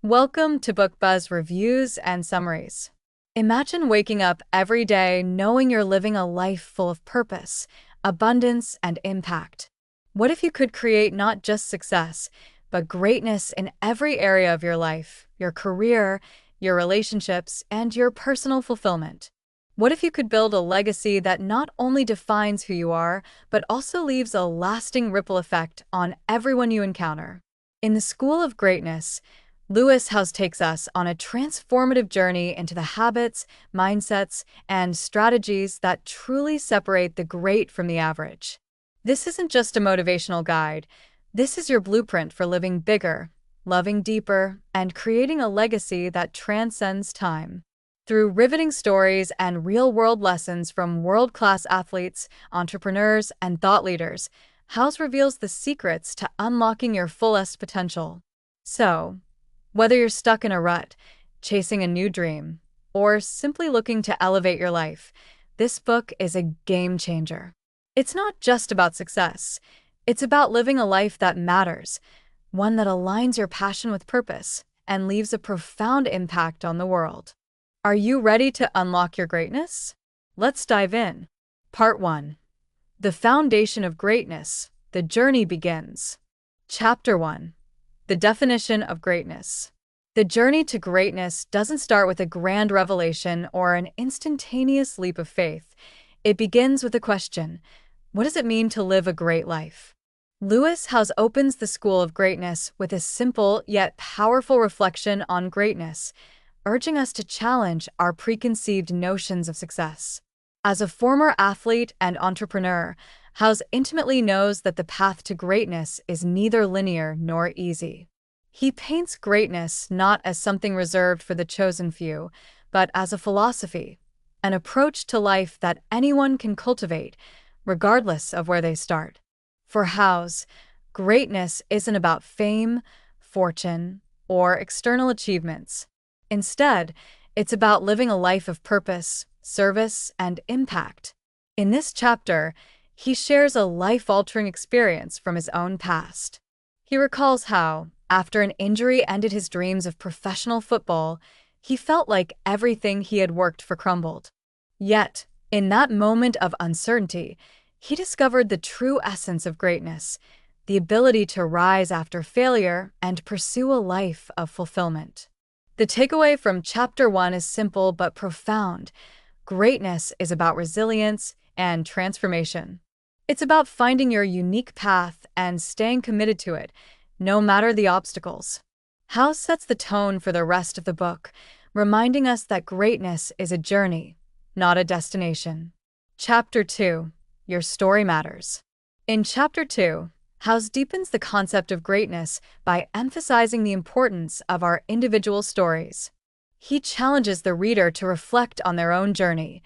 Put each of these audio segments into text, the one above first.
Welcome to BookBuzz Reviews and Summaries. Imagine waking up every day knowing you're living a life full of purpose, abundance, and impact. What if you could create not just success, but greatness in every area of your life, your career, your relationships, and your personal fulfillment? What if you could build a legacy that not only defines who you are, but also leaves a lasting ripple effect on everyone you encounter? In the School of Greatness, Lewis Howes takes us on a transformative journey into the habits, mindsets, and strategies that truly separate the great from the average. This isn't just a motivational guide. This is your blueprint for living bigger, loving deeper, and creating a legacy that transcends time. Through riveting stories and real-world lessons from world-class athletes, entrepreneurs, and thought leaders, Howes reveals the secrets to unlocking your fullest potential. So, whether you're stuck in a rut, chasing a new dream, or simply looking to elevate your life, this book is a game changer. It's not just about success. It's about living a life that matters, one that aligns your passion with purpose and leaves a profound impact on the world. Are you ready to unlock your greatness? Let's dive in. Part 1. The Foundation of Greatness. The Journey Begins. Chapter 1. The Definition of Greatness. The journey to greatness doesn't start with a grand revelation or an instantaneous leap of faith. It begins with a question: what does it mean to live a great life? Lewis Howes opens the School of Greatness with a simple yet powerful reflection on greatness, urging us to challenge our preconceived notions of success. As a former athlete and entrepreneur, Howes intimately knows that the path to greatness is neither linear nor easy. He paints greatness not as something reserved for the chosen few, but as a philosophy, an approach to life that anyone can cultivate, regardless of where they start. For Howes, greatness isn't about fame, fortune, or external achievements. Instead, it's about living a life of purpose, service, and impact. In this chapter, he shares a life-altering experience from his own past. He recalls how, after an injury ended his dreams of professional football, he felt like everything he had worked for crumbled. Yet, in that moment of uncertainty, he discovered the true essence of greatness, the ability to rise after failure and pursue a life of fulfillment. The takeaway from Chapter 1 is simple but profound. Greatness is about resilience and transformation. It's about finding your unique path and staying committed to it, no matter the obstacles. Howes sets the tone for the rest of the book, reminding us that greatness is a journey, not a destination. Chapter 2. Your Story Matters. In Chapter 2, Howes deepens the concept of greatness by emphasizing the importance of our individual stories. He challenges the reader to reflect on their own journey,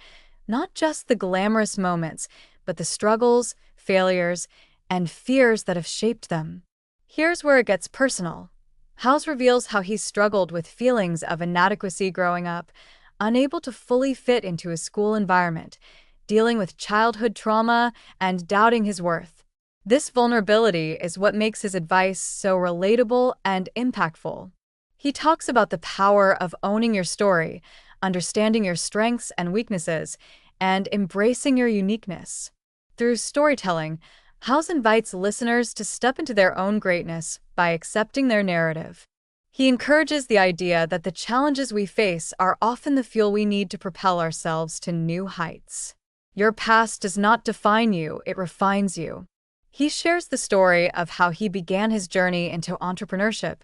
not just the glamorous moments, but the struggles, failures, and fears that have shaped them. Here's where it gets personal. Howes reveals how he struggled with feelings of inadequacy growing up, unable to fully fit into his school environment, dealing with childhood trauma, and doubting his worth. This vulnerability is what makes his advice so relatable and impactful. He talks about the power of owning your story, understanding your strengths and weaknesses, and embracing your uniqueness. Through storytelling, Howes invites listeners to step into their own greatness by accepting their narrative. He encourages the idea that the challenges we face are often the fuel we need to propel ourselves to new heights. Your past does not define you, it refines you. He shares the story of how he began his journey into entrepreneurship,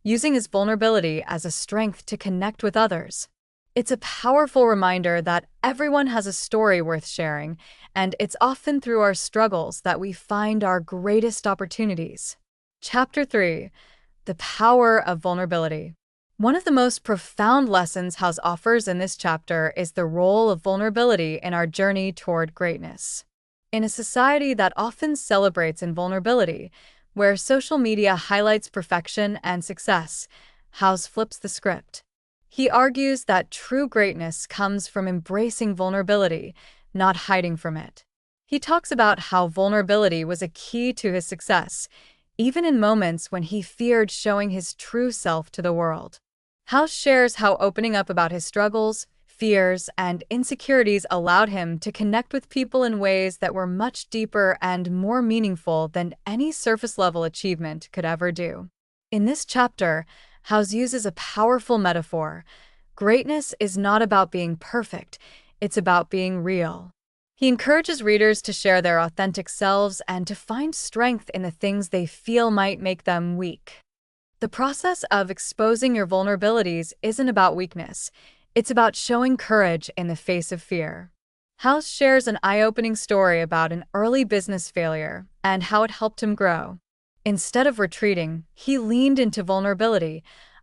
using his vulnerability as a strength to connect with others. It's a powerful reminder that everyone has a story worth sharing, and it's often through our struggles that we find our greatest opportunities. Chapter 3. The Power of Vulnerability. One of the most profound lessons Howes offers in this chapter is the role of vulnerability in our journey toward greatness. In a society that often celebrates invulnerability, where social media highlights perfection and success, Howes flips the script. He argues that true greatness comes from embracing vulnerability, not hiding from it. He talks about how vulnerability was a key to his success, even in moments when he feared showing his true self to the world. House shares how opening up about his struggles, fears, and insecurities allowed him to connect with people in ways that were much deeper and more meaningful than any surface-level achievement could ever do. In this chapter, House uses a powerful metaphor. Greatness is not about being perfect, it's about being real. He encourages readers to share their authentic selves and to find strength in the things they feel might make them weak. The process of exposing your vulnerabilities isn't about weakness. It's about showing courage in the face of fear. House shares an eye-opening story about an early business failure and how it helped him grow. Instead of retreating, he leaned into vulnerability,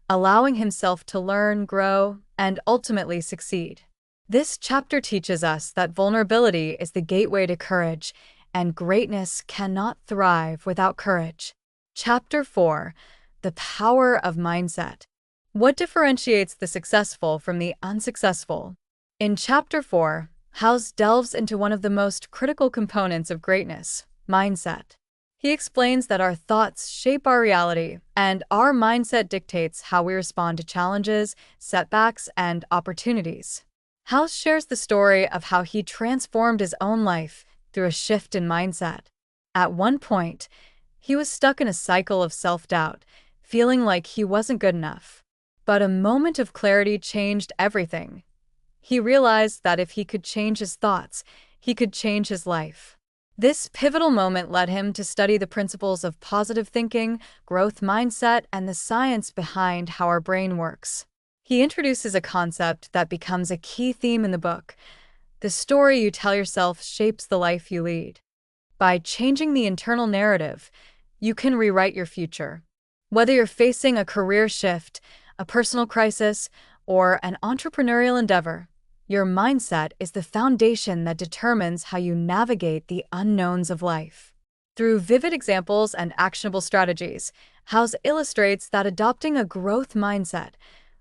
allowing himself to learn, grow, and ultimately succeed. This chapter teaches us that vulnerability is the gateway to courage, and greatness cannot thrive without courage. Chapter 4. The Power of Mindset. What differentiates the successful from the unsuccessful? In Chapter 4, House delves into one of the most critical components of greatness, mindset. He explains that our thoughts shape our reality, and our mindset dictates how we respond to challenges, setbacks, and opportunities. House shares the story of how he transformed his own life through a shift in mindset. At one point, he was stuck in a cycle of self-doubt, feeling like he wasn't good enough. But a moment of clarity changed everything. He realized that if he could change his thoughts, he could change his life. This pivotal moment led him to study the principles of positive thinking, growth mindset, and the science behind how our brain works. He introduces a concept that becomes a key theme in the book. The story you tell yourself shapes the life you lead. By changing the internal narrative, you can rewrite your future. Whether you're facing a career shift, a personal crisis, or an entrepreneurial endeavor, your mindset is the foundation that determines how you navigate the unknowns of life. Through vivid examples and actionable strategies, House illustrates that adopting a growth mindset,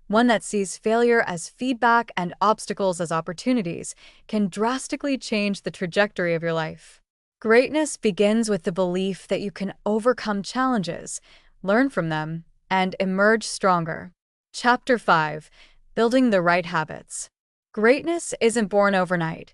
one that sees failure as feedback and obstacles as opportunities, can drastically change the trajectory of your life. Greatness begins with the belief that you can overcome challenges, learn from them, and emerge stronger. Chapter 5. Building the Right Habits. Greatness isn't born overnight,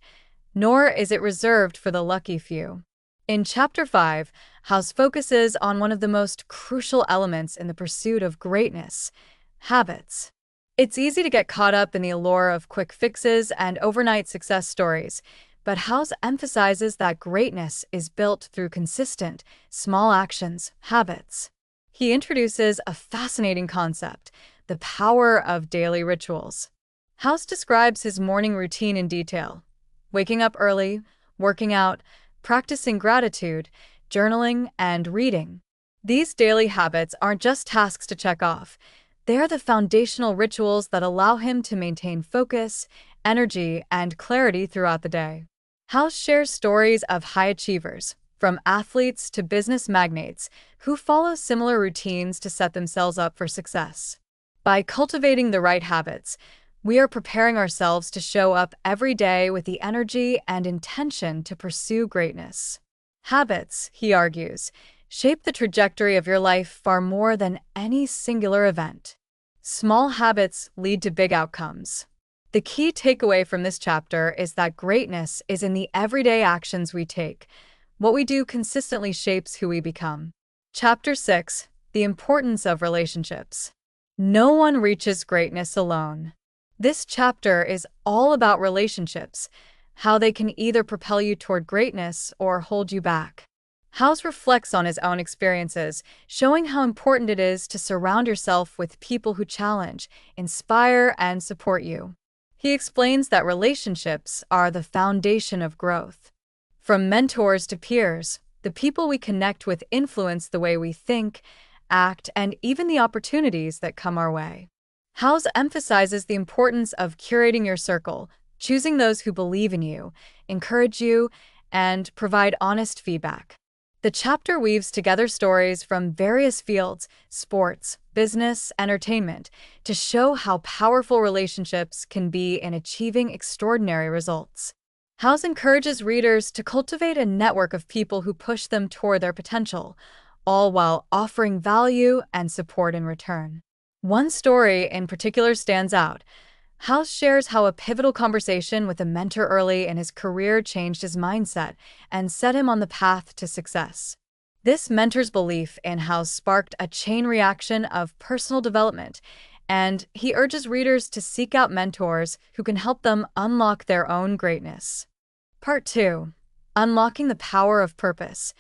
nor is it reserved for the lucky few. In Chapter 5, House focuses on one of the most crucial elements in the pursuit of greatness: habits. It's easy to get caught up in the allure of quick fixes and overnight success stories, but House emphasizes that greatness is built through consistent, small actions, habits. He introduces a fascinating concept: the power of daily rituals. House describes his morning routine in detail: waking up early, working out, practicing gratitude, journaling, and reading. These daily habits aren't just tasks to check off. They are the foundational rituals that allow him to maintain focus, energy, and clarity throughout the day. House shares stories of high achievers, from athletes to business magnates, who follow similar routines to set themselves up for success. By cultivating the right habits, we are preparing ourselves to show up every day with the energy and intention to pursue greatness. Habits, he argues, shape the trajectory of your life far more than any singular event. Small habits lead to big outcomes. The key takeaway from this chapter is that greatness is in the everyday actions we take. What we do consistently shapes who we become. Chapter 6. The Importance of Relationships. No one reaches greatness alone. This chapter is all about relationships, how they can either propel you toward greatness or hold you back. House reflects on his own experiences, showing how important it is to surround yourself with people who challenge, inspire, and support you. He explains that relationships are the foundation of growth. From mentors to peers, the people we connect with influence the way we think, act, and even the opportunities that come our way. House emphasizes the importance of curating your circle, choosing those who believe in you, encourage you, and provide honest feedback. The chapter weaves together stories from various fields, sports, business, entertainment, to show how powerful relationships can be in achieving extraordinary results. House encourages readers to cultivate a network of people who push them toward their potential, all while offering value and support in return. One story in particular stands out. House shares how a pivotal conversation with a mentor early in his career changed his mindset and set him on the path to success. This mentor's belief in House sparked a chain reaction of personal development, and he urges readers to seek out mentors who can help them unlock their own greatness. Part 2. Unlocking the Power of Purpose: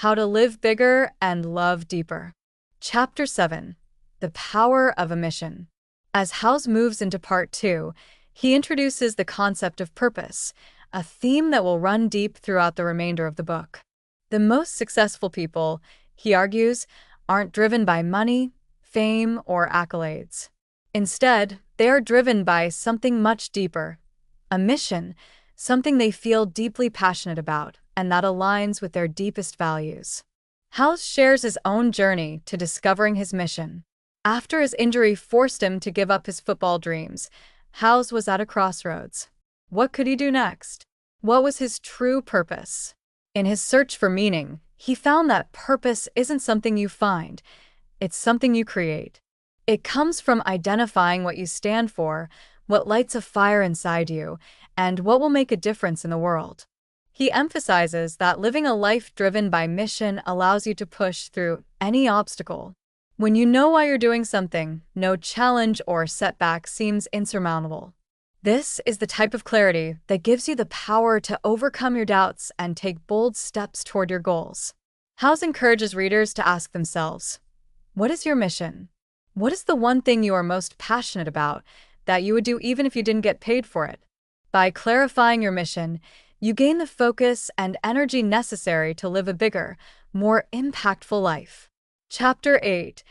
How to Live Bigger and Love Deeper. Chapter 7. The Power of a Mission. As House moves into Part 2, he introduces the concept of purpose, a theme that will run deep throughout the remainder of the book. The most successful people, he argues, aren't driven by money, fame, or accolades. Instead, they are driven by something much deeper: a mission, something they feel deeply passionate about and that aligns with their deepest values. House shares his own journey to discovering his mission. After his injury forced him to give up his football dreams, House was at a crossroads. What could he do next? What was his true purpose? In his search for meaning, he found that purpose isn't something you find, it's something you create. It comes from identifying what you stand for, what lights a fire inside you, and what will make a difference in the world. He emphasizes that living a life driven by mission allows you to push through any obstacle. When you know why you're doing something, no challenge or setback seems insurmountable. This is the type of clarity that gives you the power to overcome your doubts and take bold steps toward your goals. House encourages readers to ask themselves, what is your mission? What is the one thing you are most passionate about that you would do even if you didn't get paid for it? By clarifying your mission, you gain the focus and energy necessary to live a bigger, more impactful life. Chapter 8.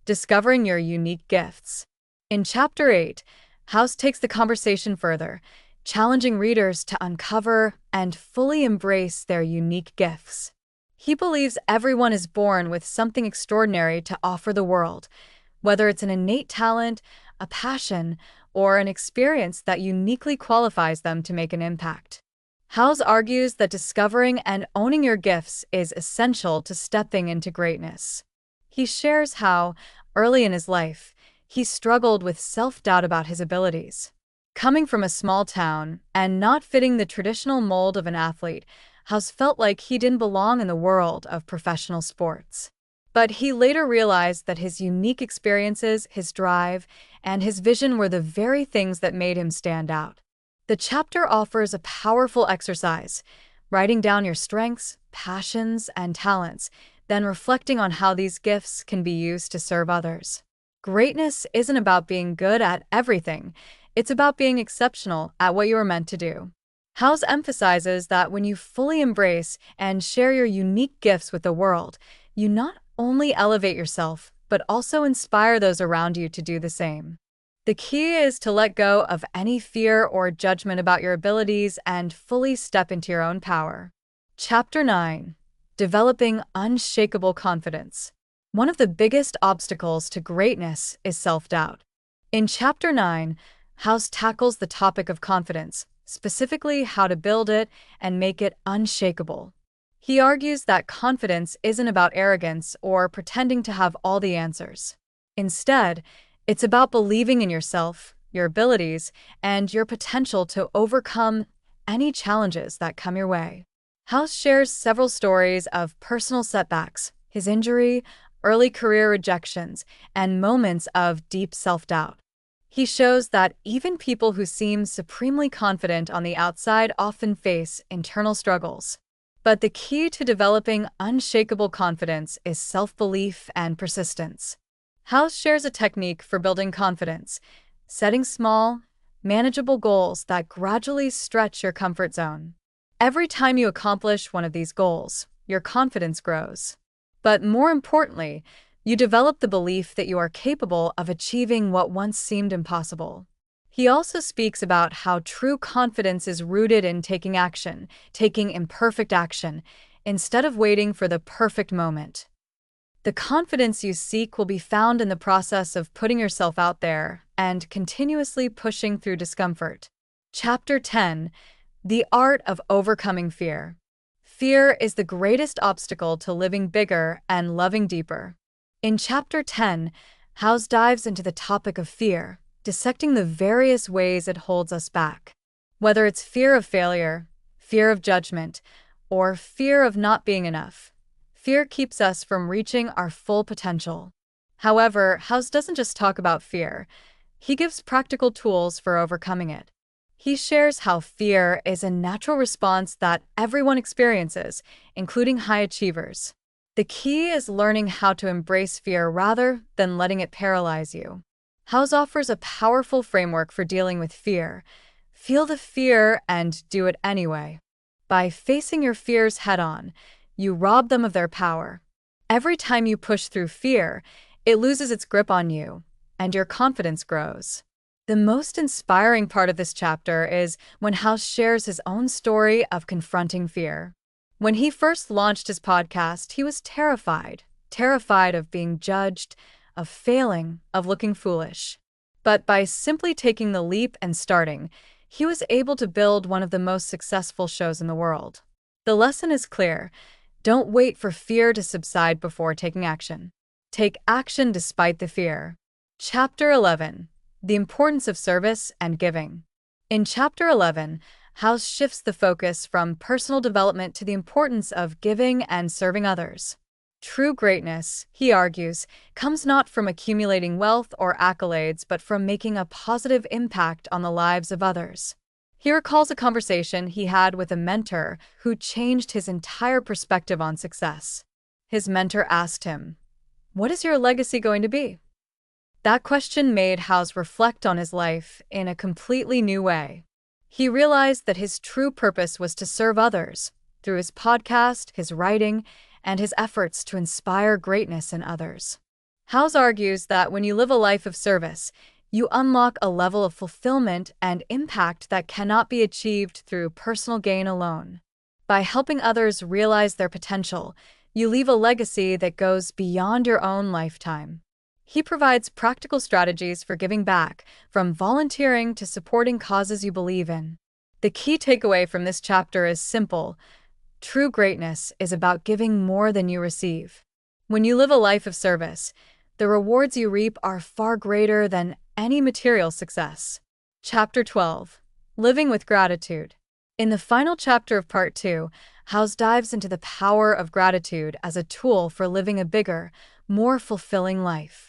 Discovering Your Unique Gifts. In Chapter 8, House takes the conversation further, challenging readers to uncover and fully embrace their unique gifts. He believes everyone is born with something extraordinary to offer the world, whether it's an innate talent, a passion, or an experience that uniquely qualifies them to make an impact. House argues that discovering and owning your gifts is essential to stepping into greatness. He shares how, early in his life, he struggled with self-doubt about his abilities. Coming from a small town and not fitting the traditional mold of an athlete, House felt like he didn't belong in the world of professional sports. But he later realized that his unique experiences, his drive, and his vision were the very things that made him stand out. The chapter offers a powerful exercise, writing down your strengths, passions, and talents, then reflecting on how these gifts can be used to serve others. Greatness isn't about being good at everything, it's about being exceptional at what you are meant to do. House emphasizes that when you fully embrace and share your unique gifts with the world, you not only elevate yourself, but also inspire those around you to do the same. The key is to let go of any fear or judgment about your abilities and fully step into your own power. Chapter 9. Developing Unshakable Confidence. One of the biggest obstacles to greatness is self-doubt. In Chapter 9, House tackles the topic of confidence, specifically how to build it and make it unshakable. He argues that confidence isn't about arrogance or pretending to have all the answers. Instead, it's about believing in yourself, your abilities, and your potential to overcome any challenges that come your way. House shares several stories of personal setbacks, his injury, early career rejections, and moments of deep self-doubt. He shows that even people who seem supremely confident on the outside often face internal struggles. But the key to developing unshakable confidence is self-belief and persistence. House shares a technique for building confidence, setting small, manageable goals that gradually stretch your comfort zone. Every time you accomplish one of these goals, your confidence grows. But more importantly, you develop the belief that you are capable of achieving what once seemed impossible. He also speaks about how true confidence is rooted in taking action, taking imperfect action, instead of waiting for the perfect moment. The confidence you seek will be found in the process of putting yourself out there and continuously pushing through discomfort. Chapter 10. The Art of Overcoming Fear. Fear is the greatest obstacle to living bigger and loving deeper. In Chapter 10, House dives into the topic of fear, dissecting the various ways it holds us back. Whether it's fear of failure, fear of judgment, or fear of not being enough, fear keeps us from reaching our full potential. However, House doesn't just talk about fear. He gives practical tools for overcoming it. He shares how fear is a natural response that everyone experiences, including high achievers. The key is learning how to embrace fear rather than letting it paralyze you. House offers a powerful framework for dealing with fear. Feel the fear and do it anyway. By facing your fears head-on, you rob them of their power. Every time you push through fear, it loses its grip on you, and your confidence grows. The most inspiring part of this chapter is when House shares his own story of confronting fear. When he first launched his podcast, he was terrified of being judged, of failing, of looking foolish. But by simply taking the leap and starting, he was able to build one of the most successful shows in the world. The lesson is clear. Don't wait for fear to subside before taking action. Take action despite the fear. Chapter 11. The importance of service and giving. In Chapter 11, House shifts the focus from personal development to the importance of giving and serving others. True greatness, he argues, comes not from accumulating wealth or accolades, but from making a positive impact on the lives of others. He recalls a conversation he had with a mentor who changed his entire perspective on success. His mentor asked him, "What is your legacy going to be?" That question made House reflect on his life in a completely new way. He realized that his true purpose was to serve others through his podcast, his writing, and his efforts to inspire greatness in others. House argues that when you live a life of service, you unlock a level of fulfillment and impact that cannot be achieved through personal gain alone. By helping others realize their potential, you leave a legacy that goes beyond your own lifetime. He provides practical strategies for giving back, from volunteering to supporting causes you believe in. The key takeaway from this chapter is simple. True greatness is about giving more than you receive. When you live a life of service, the rewards you reap are far greater than any material success. Chapter 12. Living with Gratitude. In the final chapter of Part 2, House dives into the power of gratitude as a tool for living a bigger, more fulfilling life.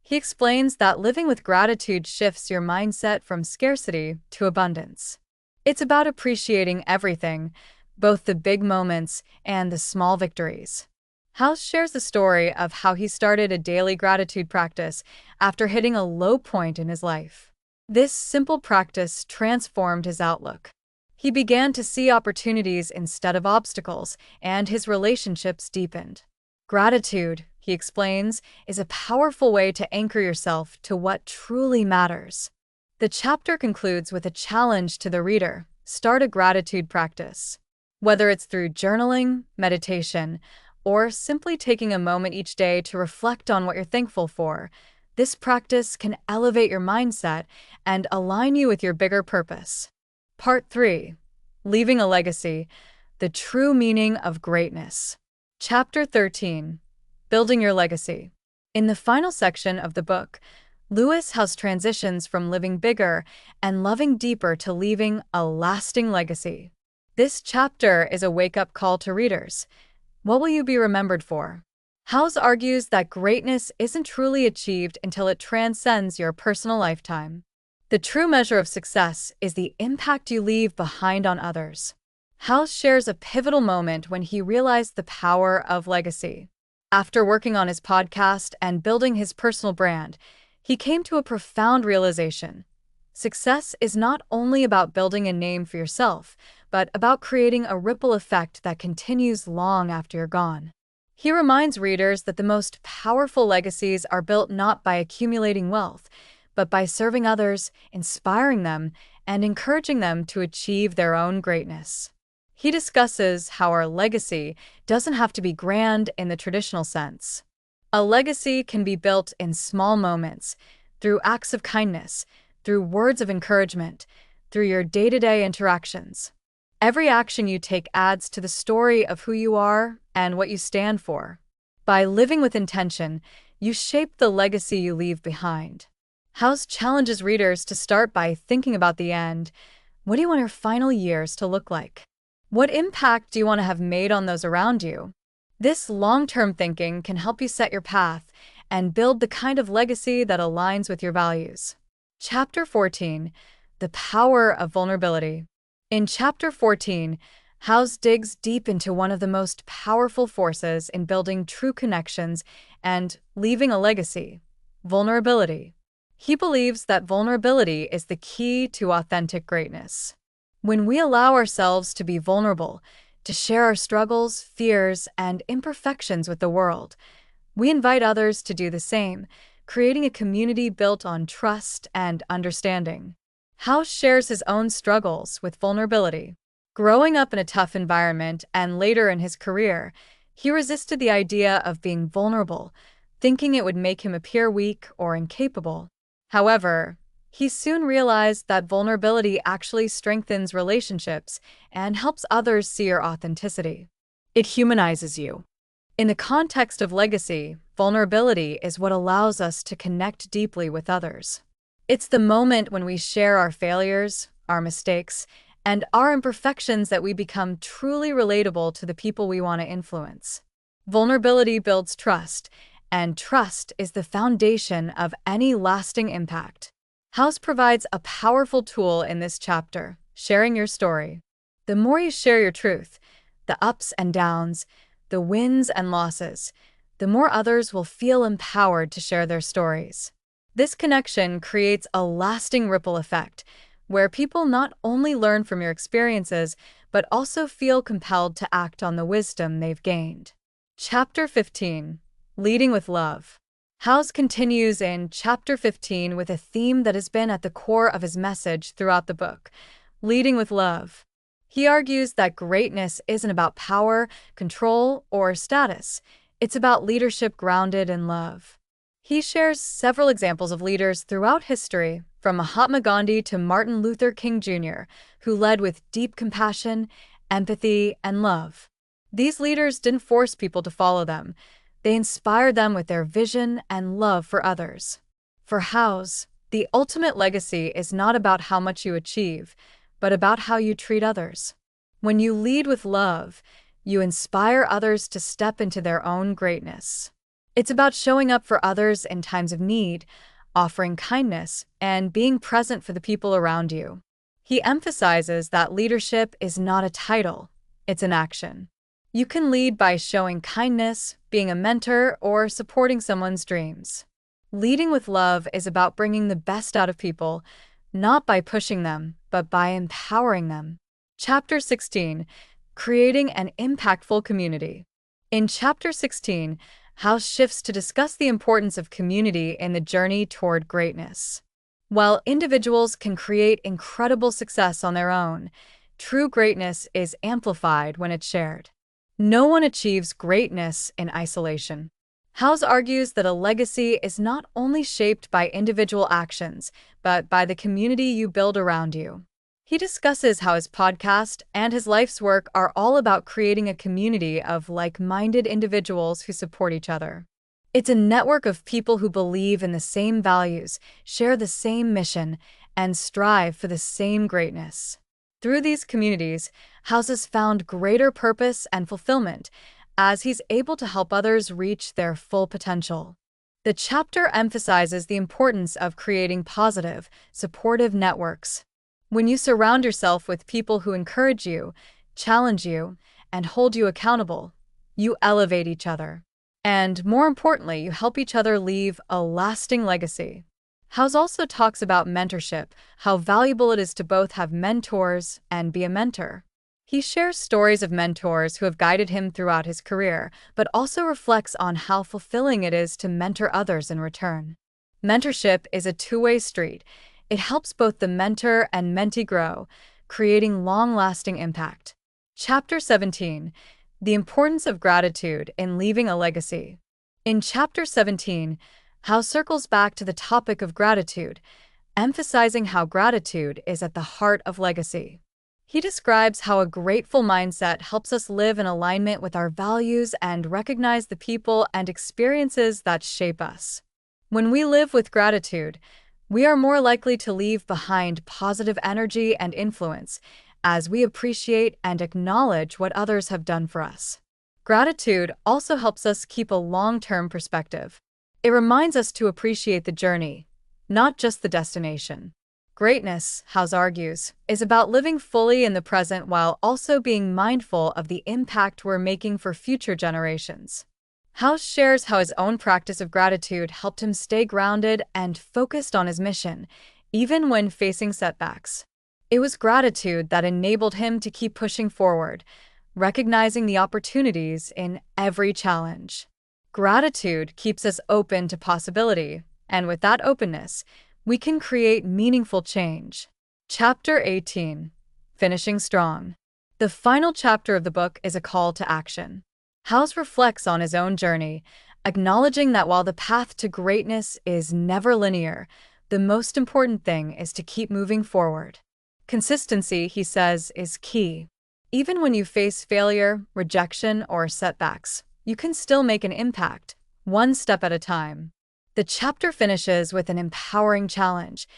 He explains that living with gratitude shifts your mindset from scarcity to abundance. It's about appreciating everything, both the big moments and the small victories. House shares the story of how he started a daily gratitude practice after hitting a low point in his life. This simple practice transformed his outlook. He began to see opportunities instead of obstacles, and his relationships deepened. Gratitude, he explains, is a powerful way to anchor yourself to what truly matters. The chapter concludes with a challenge to the reader: start a gratitude practice. Whether it's through journaling, meditation, or simply taking a moment each day to reflect on what you're thankful for, this practice can elevate your mindset and align you with your bigger purpose. Part 3. Leaving a Legacy: The True Meaning of Greatness. Chapter 13. Building Your Legacy. In the final section of the book, House transitions from living bigger and loving deeper to leaving a lasting legacy. This chapter is a wake-up call to readers. What will you be remembered for? House argues that greatness isn't truly achieved until it transcends your personal lifetime. The true measure of success is the impact you leave behind on others. House shares a pivotal moment when he realized the power of legacy. After working on his podcast and building his personal brand, he came to a profound realization. Success is not only about building a name for yourself, but about creating a ripple effect that continues long after you're gone. He reminds readers that the most powerful legacies are built not by accumulating wealth, but by serving others, inspiring them, and encouraging them to achieve their own greatness. He discusses how our legacy doesn't have to be grand in the traditional sense. A legacy can be built in small moments, through acts of kindness, through words of encouragement, through your day-to-day interactions. Every action you take adds to the story of who you are and what you stand for. By living with intention, you shape the legacy you leave behind. House challenges readers to start by thinking about the end. What do you want your final years to look like? What impact do you want to have made on those around you? This long-term thinking can help you set your path and build the kind of legacy that aligns with your values. Chapter 14: The Power of Vulnerability. In Chapter 14, House digs deep into one of the most powerful forces in building true connections and leaving a legacy: vulnerability. He believes that vulnerability is the key to authentic greatness. When we allow ourselves to be vulnerable, to share our struggles, fears, and imperfections with the world, we invite others to do the same, creating a community built on trust and understanding. House shares his own struggles with vulnerability. Growing up in a tough environment and later in his career, he resisted the idea of being vulnerable, thinking it would make him appear weak or incapable. However, he soon realized that vulnerability actually strengthens relationships and helps others see your authenticity. It humanizes you. In the context of legacy, vulnerability is what allows us to connect deeply with others. It's the moment when we share our failures, our mistakes, and our imperfections that we become truly relatable to the people we want to influence. Vulnerability builds trust, and trust is the foundation of any lasting impact. House provides a powerful tool in this chapter: sharing your story. The more you share your truth, the ups and downs, the wins and losses, the more others will feel empowered to share their stories. This connection creates a lasting ripple effect, where people not only learn from your experiences, but also feel compelled to act on the wisdom they've gained. Chapter 15: Leading with Love. House continues in Chapter 15 with a theme that has been at the core of his message throughout the book: leading with love. He argues that greatness isn't about power, control, or status. It's about leadership grounded in love. He shares several examples of leaders throughout history, from Mahatma Gandhi to Martin Luther King Jr., who led with deep compassion, empathy, and love. These leaders didn't force people to follow them. They inspired them with their vision and love for others. For House, the ultimate legacy is not about how much you achieve, but about how you treat others. When you lead with love, you inspire others to step into their own greatness. It's about showing up for others in times of need, offering kindness, and being present for the people around you. He emphasizes that leadership is not a title, it's an action. You can lead by showing kindness, being a mentor, or supporting someone's dreams. Leading with love is about bringing the best out of people, not by pushing them, but by empowering them. Chapter 16: Creating an Impactful Community. In Chapter 16, House shifts to discuss the importance of community in the journey toward greatness. While individuals can create incredible success on their own, true greatness is amplified when it's shared. No one achieves greatness in isolation. House argues that a legacy is not only shaped by individual actions, but by the community you build around you. He discusses how his podcast and his life's work are all about creating a community of like-minded individuals who support each other. It's a network of people who believe in the same values, share the same mission, and strive for the same greatness. Through these communities, House has found greater purpose and fulfillment, as he's able to help others reach their full potential. The chapter emphasizes the importance of creating positive, supportive networks. When you surround yourself with people who encourage you, challenge you, and hold you accountable, you elevate each other. And more importantly, you help each other leave a lasting legacy. House also talks about mentorship, how valuable it is to both have mentors and be a mentor. He shares stories of mentors who have guided him throughout his career, but also reflects on how fulfilling it is to mentor others in return. Mentorship is a two-way street. It helps both the mentor and mentee grow, creating long-lasting impact. Chapter 17: The Importance of Gratitude in Leaving a Legacy. In Chapter 17, House circles back to the topic of gratitude, emphasizing how gratitude is at the heart of legacy. He describes how a grateful mindset helps us live in alignment with our values and recognize the people and experiences that shape us. When we live with gratitude, we are more likely to leave behind positive energy and influence as we appreciate and acknowledge what others have done for us. Gratitude also helps us keep a long-term perspective. It reminds us to appreciate the journey, not just the destination. Greatness, House argues, is about living fully in the present while also being mindful of the impact we're making for future generations. House shares how his own practice of gratitude helped him stay grounded and focused on his mission, even when facing setbacks. It was gratitude that enabled him to keep pushing forward, recognizing the opportunities in every challenge. Gratitude keeps us open to possibility, and with that openness, we can create meaningful change. Chapter 18. Finishing Strong. The final chapter of the book is a call to action. House reflects on his own journey, acknowledging that while the path to greatness is never linear, the most important thing is to keep moving forward. Consistency, he says, is key. Even when you face failure, rejection, or setbacks, you can still make an impact, one step at a time. The chapter finishes with an empowering challenge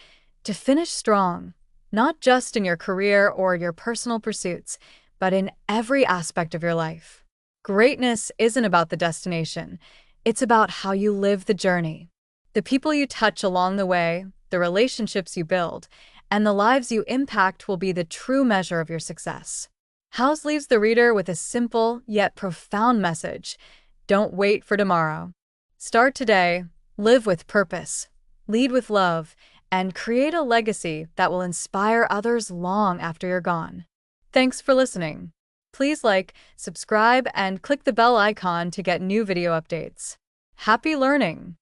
to finish strong, not just in your career or your personal pursuits, but in every aspect of your life. Greatness isn't about the destination, it's about how you live the journey. The people you touch along the way, the relationships you build, and the lives you impact will be the true measure of your success. House leaves the reader with a simple yet profound message: don't wait for tomorrow. Start today, live with purpose, lead with love, and create a legacy that will inspire others long after you're gone. Thanks for listening. Please like, subscribe, and click the bell icon to get new video updates. Happy learning!